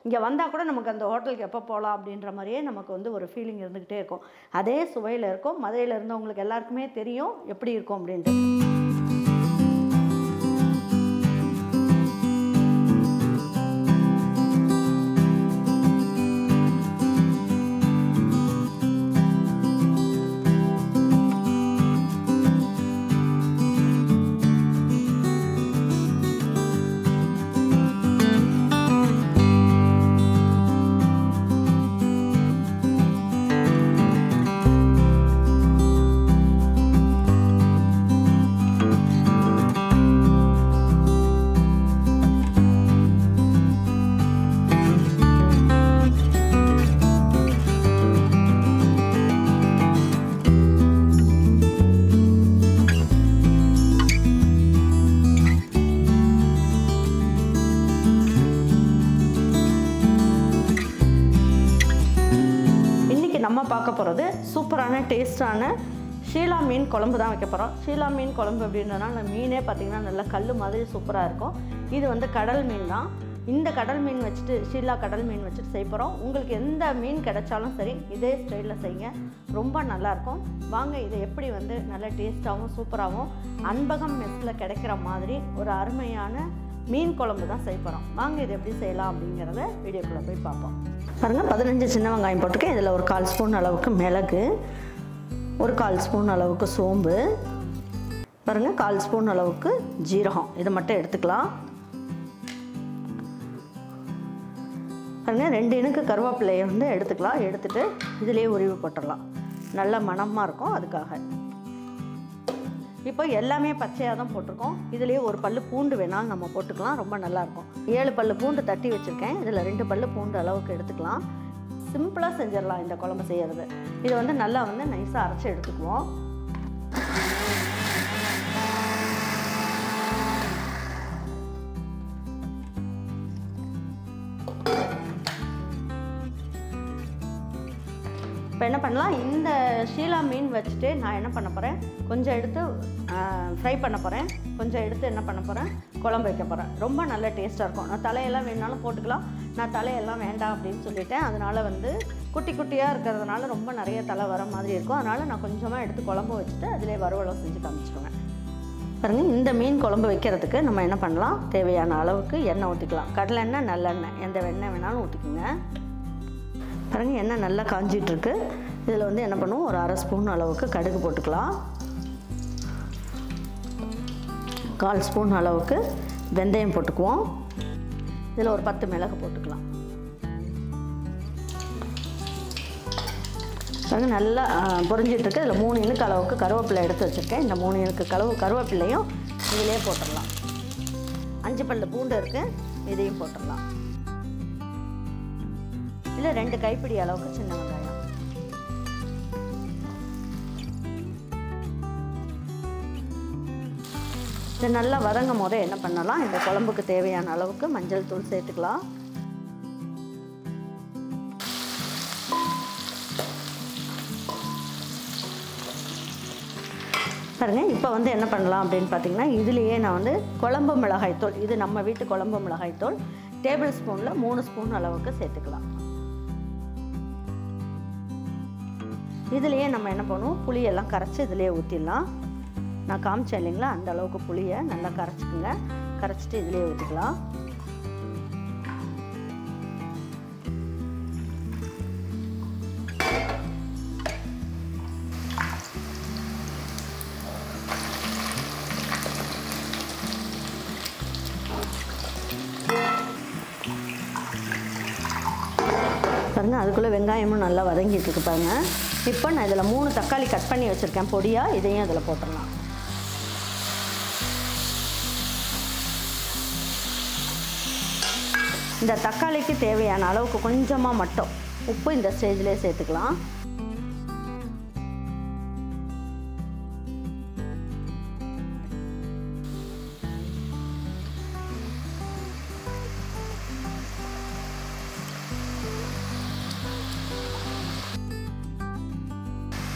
இங்கே வந்தால் கூட நமக்கு அந்த ஹோட்டலுக்கு எப்போ போகலாம் அப்படின்ற மாதிரியே நமக்கு வந்து ஒரு ஃபீலிங் இருந்துக்கிட்டே இருக்கும். அதே சுவையில் இருக்கும். மதுரையில் இருந்தவங்களுக்கு எல்லாருக்குமே தெரியும் எப்படி இருக்கும் அப்படின்ட்டு. நம்ம பார்க்க போகிறது சூப்பரான டேஸ்டான ஷீலா மீன் குழம்பு தான் வைக்க போகிறோம். ஷீலா மீன் குழம்பு அப்படின்றனால மீனே பார்த்திங்கன்னா நல்லா கல் மாதிரி சூப்பராக இருக்கும். இது வந்து கடல் மீன் தான். இந்த கடல் மீன் வச்சுட்டு ஷீலா கடல் மீன் வச்சுட்டு செய்ய போகிறோம். உங்களுக்கு எந்த மீன் கிடைச்சாலும் சரி இதே ஸ்டைலில் செய்யுங்க, ரொம்ப நல்லாயிருக்கும். வாங்க இதை எப்படி வந்து நல்ல டேஸ்ட்டாகவும் சூப்பராகவும் அன்பகம் மெஸ்ஸில் கிடைக்கிற மாதிரி ஒரு அருமையான மீன் குழம்பு தான் செய்ய போகிறோம். வாங்க இது எப்படி செய்யலாம் அப்படிங்கிறத வீடியோக்குள்ளே போய் பார்ப்போம். பாருங்கள், 15 சின்ன வெங்காயம் போட்டிருக்கேன். இதில் ஒரு 1/4 ஸ்பூன் அளவுக்கு மிளகு, ஒரு 1/4 ஸ்பூன் அளவுக்கு சோம்பு, பாருங்கள் 1/4 ஸ்பூன் அளவுக்கு ஜீரகம், இதை மட்டும் எடுத்துக்கலாம். பாருங்கள் 2 இனுக்கு கருவேப்பிலையை வந்து எடுத்துக்கலாம். எடுத்துகிட்டு இதிலே உருவி போட்டுடலாம். நல்ல மணமாக இருக்கும் அதுக்காக. இப்போ எல்லாமே பச்சையாக தான் போட்டிருக்கோம். இதுலேயே ஒரு பல்லு பூண்டு வேணாலும் நம்ம போட்டுக்கலாம், ரொம்ப நல்லாயிருக்கும். 7 பல்லு பூண்டு தட்டி வச்சுருக்கேன். இதில் 2 பல்லு பூண்டு அளவுக்கு எடுத்துக்கலாம். சிம்பிளாக செஞ்சிடலாம் இந்த குழம்பு செய்கிறது. இதை வந்து நல்லா வந்து நைஸாக அரைச்சி எடுத்துக்குவோம். இப்போ என்ன பண்ணலாம், இந்த ஷீலா மீன் வச்சுட்டு நான் என்ன பண்ண போகிறேன், கொஞ்சம் எடுத்து ஃப்ரை பண்ண போகிறேன், கொஞ்சம் எடுத்து என்ன பண்ண போகிறேன், குழம்பு வைக்க போகிறேன். ரொம்ப நல்ல டேஸ்ட்டாக இருக்கும். நான் தலையெல்லாம் வேணாலும் போட்டுக்கலாம், நான் தலையெல்லாம் வேண்டாம் அப்படின்னு சொல்லிட்டேன். அதனால் வந்து குட்டி குட்டியாக இருக்கிறதுனால ரொம்ப நிறைய தலை வர மாதிரி இருக்கும். அதனால் நான் கொஞ்சமாக எடுத்து குழம்பு வச்சுட்டு அதிலே வறுவலும் செஞ்சு காமிச்சிடுவேன். பாருங்கள், இந்த மீன் குழம்பு வைக்கிறதுக்கு நம்ம என்ன பண்ணலாம், தேவையான அளவுக்கு எண்ணெய் ஊற்றிக்கலாம். கடலெண்ணெய், நல்லெண்ணெய், எந்த எண்ணெய் வேணாலும் ஊற்றிக்குங்க. பாருங்கள், எண்ணெய் நல்லா காஞ்சிட்ருக்கு. இதில் வந்து என்ன பண்ணுவோம், ஒரு 1/2 ஸ்பூன் அளவுக்கு கடுகு போட்டுக்கலாம். 1/4 ஸ்பூன் அளவுக்கு வெந்தயம் போட்டுக்குவோம். இதில் ஒரு 10 மிளகு போட்டுக்கலாம். பாருங்கள், நல்லா பொரிஞ்சிட்ருக்கு. இதில் 3 இனுக்கு அளவுக்கு கருவேப்பிலை எடுத்து வச்சுருக்கேன். இந்த 3 இனுக்கு கருவேப்பிலையும் இதிலே போட்டுடலாம். 5 பல்லு பூண்டு இருக்குது, இதையும் போட்டுடலாம். இதில் 2 கைப்பிடி அளவுக்கு சின்ன வெங்காயம். இது நல்லா வதங்கும் போதே என்ன பண்ணலாம், இந்த குழம்புக்கு தேவையான அளவுக்கு மஞ்சள் தூள் சேர்த்துக்கலாம். பாருங்கள், இப்போ வந்து என்ன பண்ணலாம் அப்படின்னு பார்த்தீங்கன்னா, இதுலேயே நான் வந்து குழம்பு மிளகாய்த்தூள், இது நம்ம வீட்டு குழம்பு மிளகாய்த்தூள் டேபிள் ஸ்பூனில் 3 ஸ்பூன் அளவுக்கு சேர்த்துக்கலாம். இதுலேயே நம்ம என்ன பண்ணுவோம், புளியெல்லாம் கரைச்சி இதிலே ஊற்றிடலாம். நான் காமிச்சேன் இல்லைங்களா, அந்த அளவுக்கு புளியை நல்லா கரைச்சிக்குங்க. கரைச்சிட்டு இதிலே ஊற்றிக்கலாம். பாருங்கள், அதுக்குள்ளே வெங்காயமும் நல்லா வதங்கிட்டு இருக்கு பாருங்கள். இப்போ நான் இதில் 3 தக்காளி கட் பண்ணி வச்சுருக்கேன் பொடியாக, இதையும் அதில் போட்டுடலாம். இந்த தக்காளிக்கு தேவையான அளவுக்கு கொஞ்சமாக மட்டும் உப்பு இந்த ஸ்டேஜ்லேயே சேர்த்துக்கலாம்.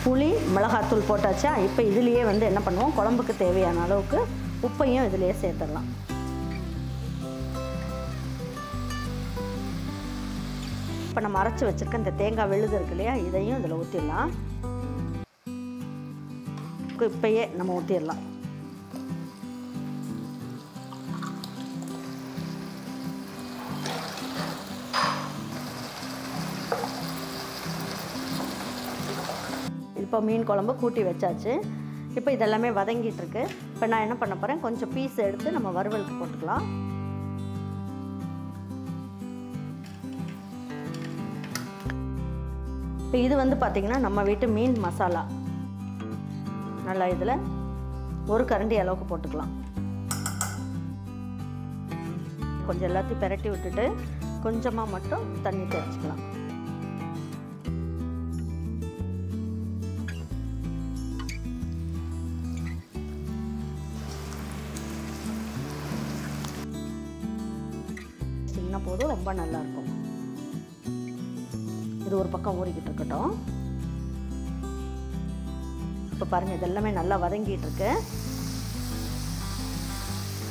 புளி மிளகாத்தூள் போட்டாச்சா. இப்போ இதுலேயே வந்து என்ன பண்ணுவோம், குழம்புக்கு தேவையான அளவுக்கு உப்பையும் இதிலேயே சேர்த்துடலாம். இப்போ நம்ம அரைச்சி வச்சுருக்க இந்த தேங்காய் விழுது இருக்கு இல்லையா, இதையும் இதில் ஊற்றிடலாம். இப்போயே நம்ம ஊற்றிடலாம். இப்போ மீன் குழம்பு கூட்டி வச்சாச்சு. இப்போ இதெல்லாமே வதங்கிட்டுருக்கு. இப்போ நான் என்ன பண்ண போகிறேன், கொஞ்சம் பீஸ் எடுத்து நம்ம வறுவலுக்கு போட்டுக்கலாம். இப்போ இது வந்து பார்த்திங்கன்னா நம்ம வீட்டு மீன் மசாலா. நல்லா இதில் ஒரு கரண்டி அளவுக்கு போட்டுக்கலாம். கொஞ்சம் எல்லாத்தையும் பெரட்டி விட்டுட்டு கொஞ்சமாக மட்டும் தண்ணி தெளிச்சிக்கலாம். சின்ன போதும் ரொம்ப நல்லாயிருக்கும். இது ஒரு பக்கம் ஊறிக்கிட்டு இருக்கட்டும். இப்போ பாருங்கள், இதெல்லாமே நல்லா வதங்கிட்டு இருக்கு.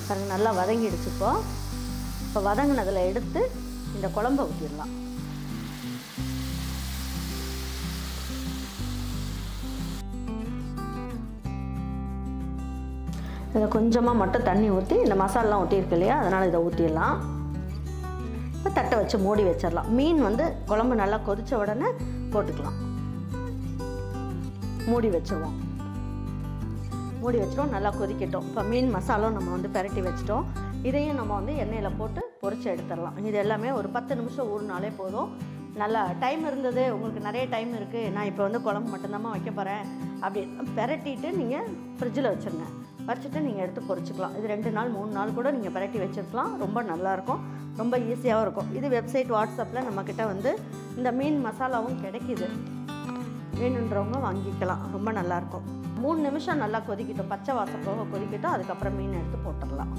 பாருங்கள், நல்லா வதங்கிடுச்சு. இப்போ வதங்கினதில் எடுத்து இந்த குழம்பை ஊற்றிடலாம். இதை கொஞ்சமாக மட்டும் தண்ணி ஊற்றி, இந்த மசாலாம் ஊற்றிருக்கு இல்லையா, அதனால் இதை ஊற்றிடலாம். இப்போ தட்டை வச்சு மூடி வச்சிடலாம். மீன் வந்து குழம்பு நல்லா கொதித்த உடனே போட்டுக்கலாம். மூடி வச்சுருவோம். மூடி வச்சிட்டோம், நல்லா கொதிக்கட்டும். இப்போ மீன் மசாலும் நம்ம வந்து பெரட்டி வச்சிட்டோம். இதையும் நம்ம வந்து எண்ணெயில் போட்டு பொரிச்சு எடுத்துடலாம். இது எல்லாமே ஒரு 10 நிமிஷம் ஊறினாலே போதும். நல்லா டைம் இருந்தது, உங்களுக்கு நிறைய டைம் இருக்குது, நான் இப்போ வந்து குழம்பு மட்டும்தாம்மா வைக்க போகிறேன் அப்படி பெரட்டிட்டு நீங்கள் ஃப்ரிட்ஜில் வச்சுருங்க. வச்சுட்டு நீங்கள் எடுத்து பொரிச்சிக்கலாம். இது 2 நாள் 3 நாள் கூட நீங்கள் பெரட்டி வச்சுருக்கலாம். ரொம்ப நல்லாயிருக்கும், ரொம்ப ஈஸியாகவும் இருக்கும். இது வெப்சைட், வாட்ஸ்அப்பில் நம்மக்கிட்ட வந்து இந்த மீன் மசாலாவும் கிடைக்கிது. வேணுன்றவங்க வாங்கிக்கலாம். ரொம்ப நல்லாயிருக்கும். 3 நிமிஷம் நல்லா கொதிக்கட்டும், பச்சை வாசம் போக கொதிக்கட்டும். அதுக்கப்புறம் மீன் எடுத்து போட்டுடலாம்.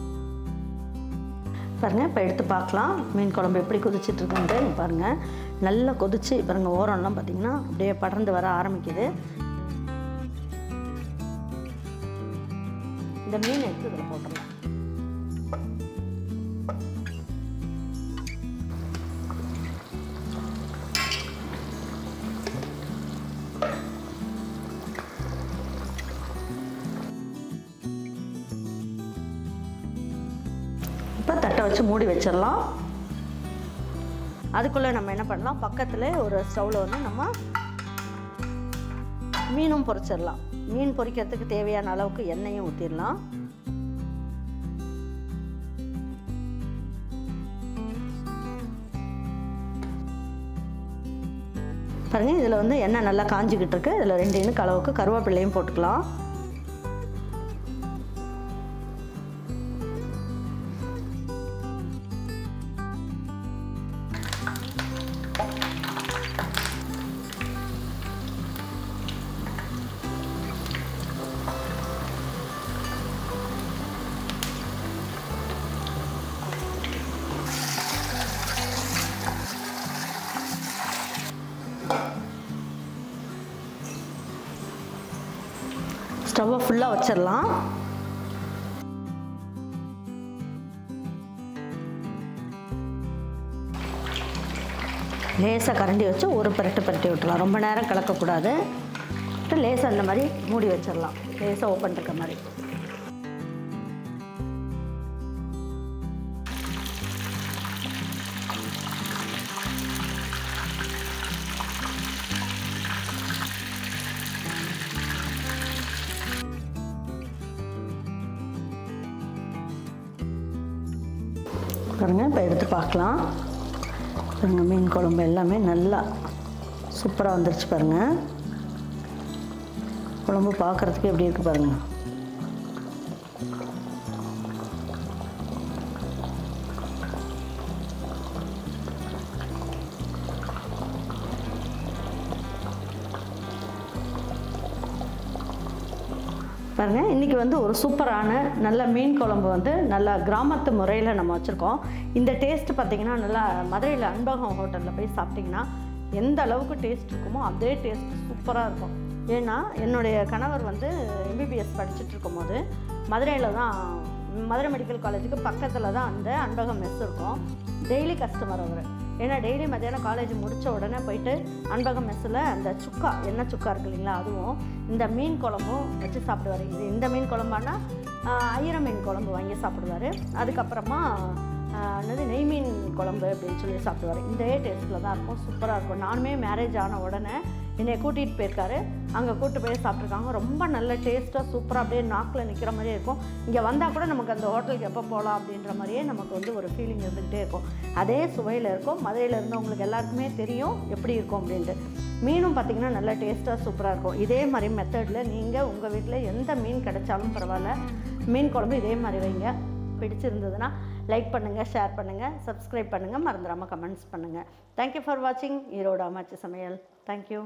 பாருங்கள், இப்போ எடுத்து பார்க்கலாம் மீன் குழம்பு எப்படி கொதிச்சிட்ருக்குன்ட்டு. பாருங்கள், நல்லா கொதிச்சு பாருங்கள், ஓரம்லாம் பார்த்திங்கன்னா அப்படியே படர்ந்து வர ஆரம்பிக்குது. இந்த மீன் எடுத்து இதில் போட்டுடலாம். இப்போ தட்டை வச்சு மூடி வச்சிடலாம். அதுக்குள்ளே நம்ம என்ன பண்ணலாம், பக்கத்தில் ஒரு ஸ்டவ்வில் வந்து நம்ம மீனும் பொரிச்சிடலாம். மீன் பொரிக்கிறதுக்கு தேவையான அளவுக்கு எண்ணெயும் ஊற்றிடலாம். பாருங்கள், இதில் வந்து எண்ணெய் நல்லா காஞ்சிக்கிட்டு இருக்கு. இதில் 2 இனுக்கு அளவுக்கு கருவேப்பிலையும் போட்டுக்கலாம். ஸ்டவ்வை ஃபுல்லாக வச்சிடலாம். லேசாக கரண்டி வச்சு ஒரு பரட்டு விட்டுலாம். ரொம்ப நேரம் கலக்கக்கூடாது. லேசாக அந்த மாதிரி மூடி வச்சிடலாம். லேசாக ஓப்பன் இருக்க மாதிரி. பாருங்க, இப்போ எடுத்து பார்க்கலாம். பாருங்க, மீன் குழம்பு எல்லாமே நல்லா சூப்பராக வந்துருச்சு. பாருங்கள், குழம்பு பார்க்குறதுக்கு எப்படி இருக்குது பாருங்கள். பாருங்கள், இன்றைக்கி வந்து ஒரு சூப்பரான நல்ல மீன் குழம்பு வந்து நல்லா கிராமத்து முறையில் நம்ம வச்சுருக்கோம். இந்த டேஸ்ட்டு பார்த்திங்கன்னா நல்லா மதுரையில் அன்பகம் ஹோட்டலில் போய் சாப்பிட்டிங்கன்னா எந்த அளவுக்கு டேஸ்ட் இருக்குமோ அதே டேஸ்ட் சூப்பராக இருக்கும். ஏன்னா என்னுடைய கணவர் வந்து MBBS படிச்சுட்டு இருக்கும்போது மதுரையில் தான், மதுரை மெடிக்கல் காலேஜுக்கு பக்கத்தில் தான் அந்த அன்பகம் மெஸ் இருக்கும். டெய்லி கஸ்டமர் அவர். ஏன்னா டெய்லி மத்தியானம் காலேஜ் முடித்த உடனே போயிட்டு அன்பகம் மெஸ்ஸில் அந்த சுக்கா எண்ணெய் சுக்கா இருக்குது இல்லைங்களா, அதுவும் இந்த மீன் குழம்பும் வச்சு சாப்பிடுவார். இந்த மீன் குழம்பானா ஐயர மீன் குழம்பு வாங்கி சாப்பிடுவார். அதுக்கப்புறமா நெய் மீன் குழம்பு அப்படின்னு சொல்லி சாப்பிடுவார். இதே டேஸ்ட்டில் தான் இருக்கும், சூப்பராக இருக்கும். நானுமே மேரேஜ் ஆன உடனே என்னை கூட்டிகிட்டு போயிருக்காரு, அங்கே கூப்பிட்டு போய் சாப்பிட்ருக்காங்க. ரொம்ப நல்ல டேஸ்ட்டாக சூப்பராக அப்படியே நாக்கில் நிற்கிற மாதிரியே இருக்கும். இங்கே வந்தால் கூட நமக்கு அந்த ஹோட்டலுக்கு எப்போ போகலாம் அப்படின்ற மாதிரியே நமக்கு வந்து ஒரு ஃபீலிங் இருந்துக்கிட்டே இருக்கும். அதே சுவையில் இருக்கும். மதுரையில் இருந்தவங்களுக்கு எல்லாருக்குமே தெரியும் எப்படி இருக்கும் அப்படின்ட்டு. மீனும் பார்த்திங்கன்னா நல்ல டேஸ்ட்டாக சூப்பராக இருக்கும். இதே மாதிரி மெத்தடில் நீங்கள் உங்கள் வீட்டில் எந்த மீன் கிடைச்சாலும் பரவாயில்ல, மீன் குழம்பு இதே மாதிரி வைங்க. பிடிச்சிருந்ததுன்னா லைக் பண்ணுங்கள், ஷேர் பண்ணுங்கள், சப்ஸ்கிரைப் பண்ணுங்கள், மறந்துடாமல் கமெண்ட்ஸ் பண்ணுங்கள். தேங்க்யூ ஃபார் வாட்சிங் ஈரோடு அம்மாச்சி சமையல். தேங்க்யூ.